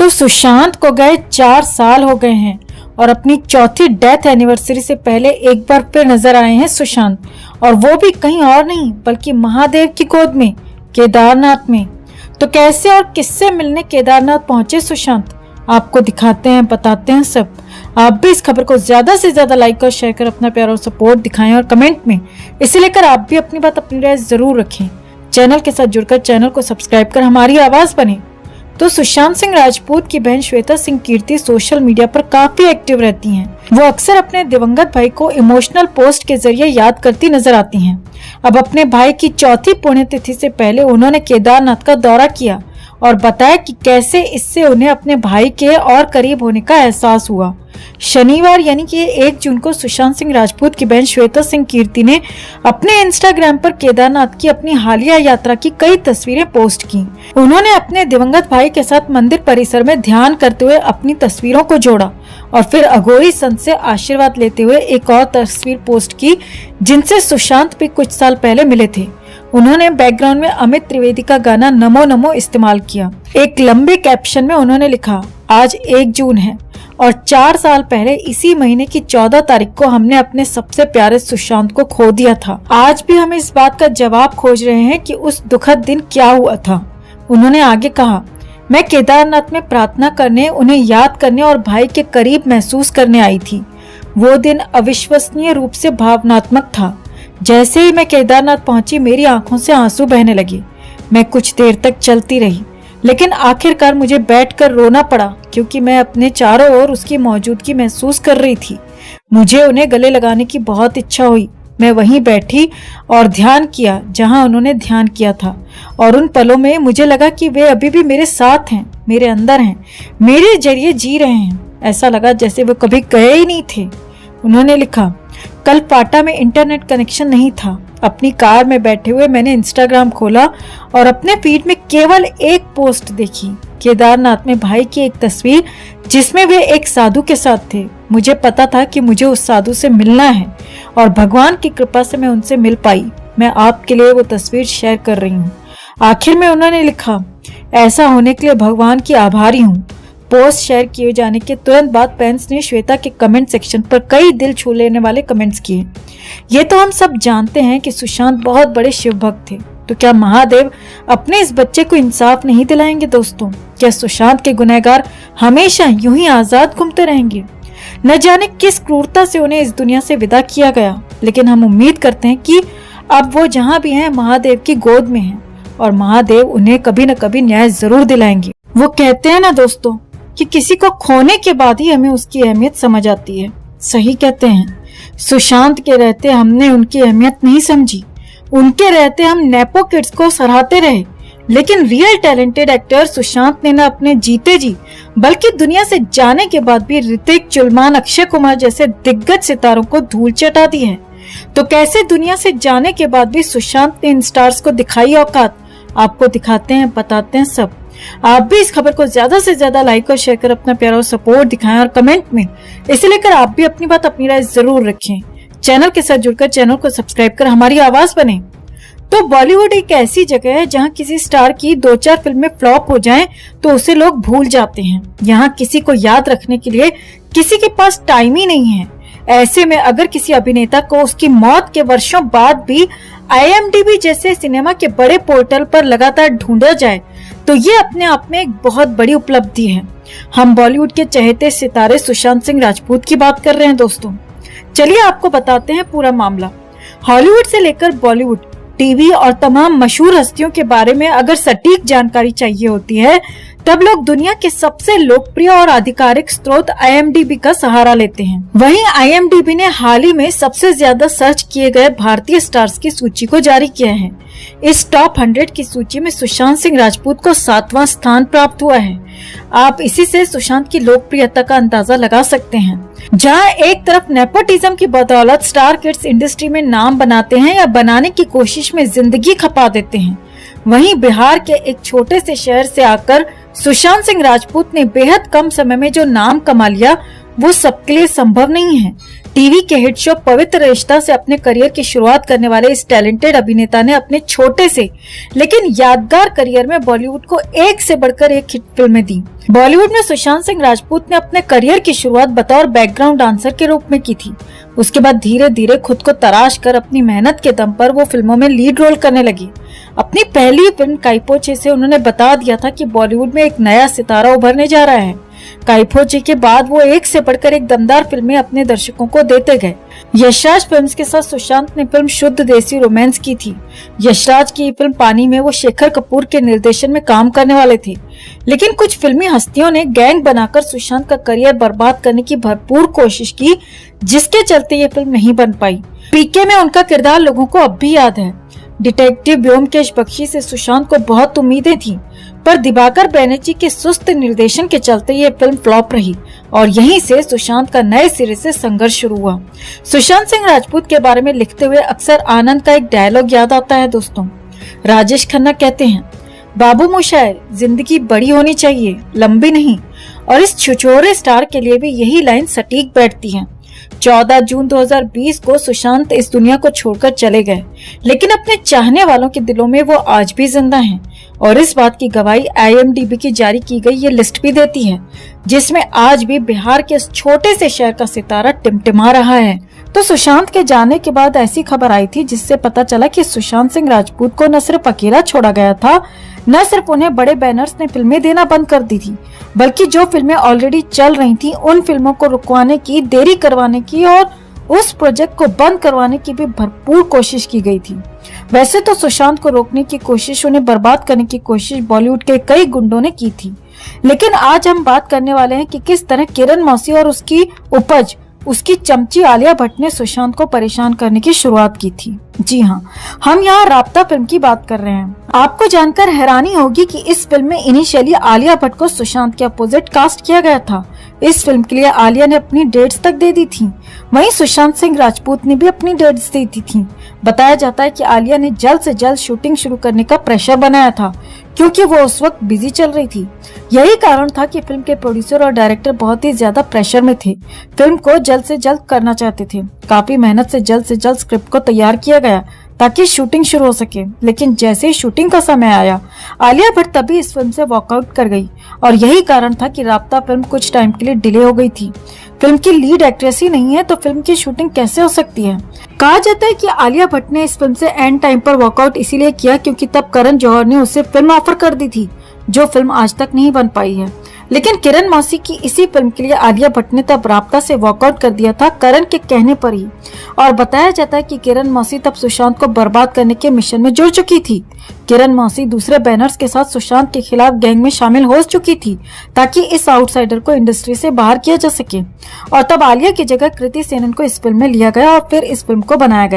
तो सुशांत को गए 4 साल हो गए हैं और अपनी चौथी डेथ एनिवर्सरी से पहले एक बार फिर नजर आए हैं सुशांत, और वो भी कहीं और नहीं बल्कि महादेव की गोद में, केदारनाथ में। तो कैसे और किससे मिलने केदारनाथ पहुंचे सुशांत, आपको दिखाते हैं, बताते हैं सब। आप भी इस खबर को ज्यादा से ज्यादा लाइक और शेयर कर अपना प्यार और सपोर्ट दिखाएं और कमेंट में इसे लेकर आप भी अपनी बात, अपनी राय जरूर रखें। चैनल के साथ जुड़कर चैनल को सब्सक्राइब कर हमारी आवाज बने। तो सुशांत सिंह राजपूत की बहन श्वेता सिंह कीर्ति सोशल मीडिया पर काफी एक्टिव रहती हैं। वो अक्सर अपने दिवंगत भाई को इमोशनल पोस्ट के जरिए याद करती नजर आती हैं। अब अपने भाई की चौथी पुण्यतिथि से पहले उन्होंने केदारनाथ का दौरा किया और बताया कि कैसे इससे उन्हें अपने भाई के और करीब होने का एहसास हुआ। शनिवार यानी कि 1 जून को सुशांत सिंह राजपूत की बहन श्वेता सिंह कीर्ति ने अपने इंस्टाग्राम पर केदारनाथ की अपनी हालिया यात्रा की कई तस्वीरें पोस्ट की। उन्होंने अपने दिवंगत भाई के साथ मंदिर परिसर में ध्यान करते हुए अपनी तस्वीरों को जोड़ा और फिर अघोरी संत से आशीर्वाद लेते हुए एक और तस्वीर पोस्ट की जिनसे सुशांत भी कुछ साल पहले मिले थे। उन्होंने बैकग्राउंड में अमित त्रिवेदी का गाना नमो नमो इस्तेमाल किया। एक लंबे कैप्शन में उन्होंने लिखा, आज 1 जून है और 4 साल पहले इसी महीने की 14 तारीख को हमने अपने सबसे प्यारे सुशांत को खो दिया था। आज भी हम इस बात का जवाब खोज रहे हैं कि उस दुखद दिन क्या हुआ था। उन्होंने आगे कहा, मैं केदारनाथ में प्रार्थना करने, उन्हें याद करने और भाई के करीब महसूस करने आई थी। वो दिन अविश्वसनीय रूप से भावनात्मक था। जैसे ही मैं केदारनाथ पहुंची मेरी आंखों से आंसू बहने लगे। मैं कुछ देर तक चलती रही लेकिन आखिरकार मुझे बैठकर रोना पड़ा क्योंकि मैं अपने चारों ओर उसकी मौजूदगी महसूस कर रही थी। मुझे उन्हें गले लगाने की बहुत इच्छा हुई। मैं वहीं बैठी और ध्यान किया जहां उन्होंने ध्यान किया था, और उन पलों में मुझे लगा कि वे अभी भी मेरे साथ हैं, मेरे अंदर हैं, मेरे जरिए जी रहे हैं। ऐसा लगा जैसे वो कभी गए ही नहीं थे। उन्होंने लिखा, कल पाटा में इंटरनेट कनेक्शन नहीं था। अपनी कार में बैठे हुए मैंने इंस्टाग्राम खोला और अपने फीड में केवल एक पोस्ट देखी, केदारनाथ में भाई की एक तस्वीर जिसमें वे एक साधु के साथ थे। मुझे पता था कि मुझे उस साधु से मिलना है और भगवान की कृपा से मैं उनसे मिल पाई। मैं आपके लिए वो तस्वीर शेयर कर रही हूँ। आखिर में उन्होंने लिखा, ऐसा होने के लिए भगवान की आभारी हूँ। पोस्ट शेयर किए जाने के तुरंत बाद फैंस ने श्वेता के कमेंट सेक्शन पर कई दिल छू लेने वाले कमेंट्स किए। ये तो हम सब जानते हैं कि सुशांत बहुत बड़े शिव भक्त थे, तो क्या महादेव अपने इस बच्चे को इंसाफ नहीं दिलाएंगे दोस्तों? क्या सुशांत के गुनहगार हमेशा यूं ही आजाद घूमते रहेंगे? न जाने किस क्रूरता से उन्हें इस दुनिया से विदा किया गया, लेकिन हम उम्मीद करते हैं कि अब वो जहाँ भी हैं महादेव की गोद में हैं और महादेव उन्हें कभी न कभी न्याय जरूर दिलाएंगे। वो कहते हैं ना दोस्तों कि किसी को खोने के बाद ही हमें उसकी अहमियत समझ आती है। सही कहते हैं। सुशांत के रहते हमने उनकी अहमियत नहीं समझी। उनके रहते हम नेपो किड्स को सराहते रहे, लेकिन रियल टैलेंटेड एक्टर सुशांत ने न अपने जीते जी बल्कि दुनिया से जाने के बाद भी ऋतिक, चुलमान, अक्षय कुमार जैसे दिग्गज सितारों को धूल चटा दी है। तो कैसे दुनिया से जाने के बाद भी सुशांत ने इन स्टार्स को दिखाई औकात? आपको दिखाते हैं, बताते हैं सब। आप भी इस खबर को ज्यादा से ज्यादा लाइक और शेयर कर अपना प्यार और सपोर्ट दिखाएं और कमेंट में इसे लेकर आप भी अपनी बात, अपनी राय जरूर रखें। चैनल के साथ जुड़कर चैनल को सब्सक्राइब कर हमारी आवाज बने। तो बॉलीवुड एक ऐसी जगह है जहां किसी स्टार की 2-4 फिल्में फ्लॉप हो जाएं तो उसे लोग भूल जाते हैं। यहाँ किसी को याद रखने के लिए किसी के पास टाइम ही नहीं है। ऐसे में अगर किसी अभिनेता को उसकी मौत के वर्षों बाद भी IMDb जैसे सिनेमा के बड़े पोर्टल पर लगातार ढूंढा जाए तो ये अपने आप में एक बहुत बड़ी उपलब्धि है। हम बॉलीवुड के चहेते सितारे सुशांत सिंह राजपूत की बात कर रहे हैं दोस्तों। चलिए आपको बताते हैं पूरा मामला। हॉलीवुड से लेकर बॉलीवुड, टीवी और तमाम मशहूर हस्तियों के बारे में अगर सटीक जानकारी चाहिए होती है तब लोग दुनिया के सबसे लोकप्रिय और आधिकारिक स्रोत IMDb का सहारा लेते हैं। वहीं IMDb ने हाल ही में सबसे ज्यादा सर्च किए गए भारतीय स्टार्स की सूची को जारी किया है। इस टॉप 100 की सूची में सुशांत सिंह राजपूत को 7वां स्थान प्राप्त हुआ है। आप इसी से सुशांत की लोकप्रियता का अंदाजा लगा सकते हैं। जहां एक तरफ नेपोटिज्म की बदौलत स्टार किड्स इंडस्ट्री में नाम बनाते हैं या बनाने की कोशिश में जिंदगी खपा देते हैं, वहीं बिहार के एक छोटे से शहर से आकर सुशांत सिंह राजपूत ने बेहद कम समय में जो नाम कमा लिया वो सबके लिए संभव नहीं है। टीवी के हिट शो पवित्र रिश्ता से अपने करियर की शुरुआत करने वाले इस टैलेंटेड अभिनेता ने अपने छोटे से लेकिन यादगार करियर में बॉलीवुड को एक से बढ़कर एक हिट फिल्में दी। बॉलीवुड में सुशांत सिंह राजपूत ने अपने करियर की शुरुआत बतौर बैकग्राउंड डांसर के रूप में की थी। उसके बाद धीरे धीरे खुद को तराश कर अपनी मेहनत के दम पर वो फिल्मों में लीड रोल करने लगी। अपनी पहली फिल्म काइपोचे से उन्होंने बता दिया था कि बॉलीवुड में एक नया सितारा उभरने जा रहा है। काइपोचे के बाद वो एक से बढ़कर एक दमदार फिल्में अपने दर्शकों को देते गए। यशराज फिल्म्स के साथ सुशांत ने फिल्म शुद्ध देसी रोमांस की थी। यशराज की फिल्म पानी में वो शेखर कपूर के निर्देशन में काम करने वाले थे, लेकिन कुछ फिल्मी हस्तियों ने गैंग बनाकर सुशांत का करियर बर्बाद करने की भरपूर कोशिश की, जिसके चलते ये फिल्म नहीं बन पाई। पीके में उनका किरदार लोगों को अब भी याद है। डिटेक्टिव ब्योमकेश बख्शी से सुशांत को बहुत उम्मीदें थीं, पर दिवाकर बैनर्जी के सुस्त निर्देशन के चलते ये फिल्म फ्लॉप रही और यहीं से सुशांत का नए सिरे से संघर्ष शुरू हुआ। सुशांत सिंह राजपूत के बारे में लिखते हुए अक्सर आनंद का एक डायलॉग याद आता है दोस्तों। राजेश खन्ना कहते हैं, बाबू मुशायर, जिंदगी बड़ी होनी चाहिए, लंबी नहीं। और इस छिछोरे स्टार के लिए भी यही लाइन सटीक बैठती है। 14 जून 2020 को सुशांत इस दुनिया को छोड़कर चले गए, लेकिन अपने चाहने वालों के दिलों में वो आज भी जिंदा हैं। और इस बात की गवाही IMDb की जारी की गई ये लिस्ट भी देती है, जिसमें आज भी बिहार के इस छोटे से शहर का सितारा टिमटिमा रहा है। तो सुशांत के जाने के बाद ऐसी खबर आई थी जिससे पता चला कि सुशांत सिंह राजपूत को न सिर्फ अकेला छोड़ा गया था, न सिर्फ उन्हें बड़े बैनर्स ने फिल्में देना बंद कर दी थी, बल्कि जो फिल्में ऑलरेडी चल रही थी उन फिल्मों को रुकवाने की, देरी करवाने की और उस प्रोजेक्ट को बंद करवाने की भी भरपूर कोशिश की गई थी। वैसे तो सुशांत को रोकने की कोशिश, उन्हें बर्बाद करने की कोशिश बॉलीवुड के कई गुंडों ने की थी, लेकिन आज हम बात करने वाले हैं कि किस तरह किरण मौसी और उसकी उपज, उसकी चमची आलिया भट्ट ने सुशांत को परेशान करने की शुरुआत की थी। जी हाँ, हम यहाँ राब्ता फिल्म की बात कर रहे हैं। आपको जानकर हैरानी होगी कि इस फिल्म में इनिशियली आलिया भट्ट को सुशांत के अपोजिट कास्ट किया गया था। इस फिल्म के लिए आलिया ने अपनी डेट्स तक दे दी थी, वहीं सुशांत सिंह राजपूत ने भी अपनी डेट्स दे दी थी। बताया जाता है कि आलिया ने जल्द से जल्द शूटिंग शुरू करने का प्रेशर बनाया था, क्योंकि वो उस वक्त बिजी चल रही थी। यही कारण था कि फिल्म के प्रोड्यूसर और डायरेक्टर बहुत ही ज्यादा प्रेशर में थे, फिल्म को जल्द से जल्द करना चाहते थे। काफी मेहनत से जल्द स्क्रिप्ट को तैयार किया गया ताकि शूटिंग शुरू हो सके, लेकिन जैसे ही शूटिंग का समय आया, आलिया भट्ट तभी इस फिल्म से वॉकआउट कर गई और यही कारण था कि राब्ता फिल्म कुछ टाइम के लिए डिले हो गई थी। फिल्म की लीड एक्ट्रेस ही नहीं है तो फिल्म की शूटिंग कैसे हो सकती है। कहा जाता है कि आलिया भट्ट ने इस फिल्म से एंड टाइम पर वॉकआउट इसीलिए किया क्योंकि तब करण जौहर ने उसे फिल्म ऑफर कर दी थी, जो फिल्म आज तक नहीं बन पाई है। लेकिन किरण मौसी की इसी फिल्म के लिए आलिया भट्ट ने तब राब्ता से वॉकआउट कर दिया था, करण के कहने पर ही। और बताया जाता है कि किरण मौसी तब सुशांत को बर्बाद करने के मिशन में जुड़ चुकी थी। किरण मौसी दूसरे बैनर्स के साथ सुशांत के खिलाफ गैंग में शामिल हो चुकी थी, ताकि इस आउटसाइडर को इंडस्ट्री से बाहर किया जा सके। और तब आलिया की जगह कृति सेनन को इस फिल्म में लिया गया और फिर इस फिल्म को बनाया गया।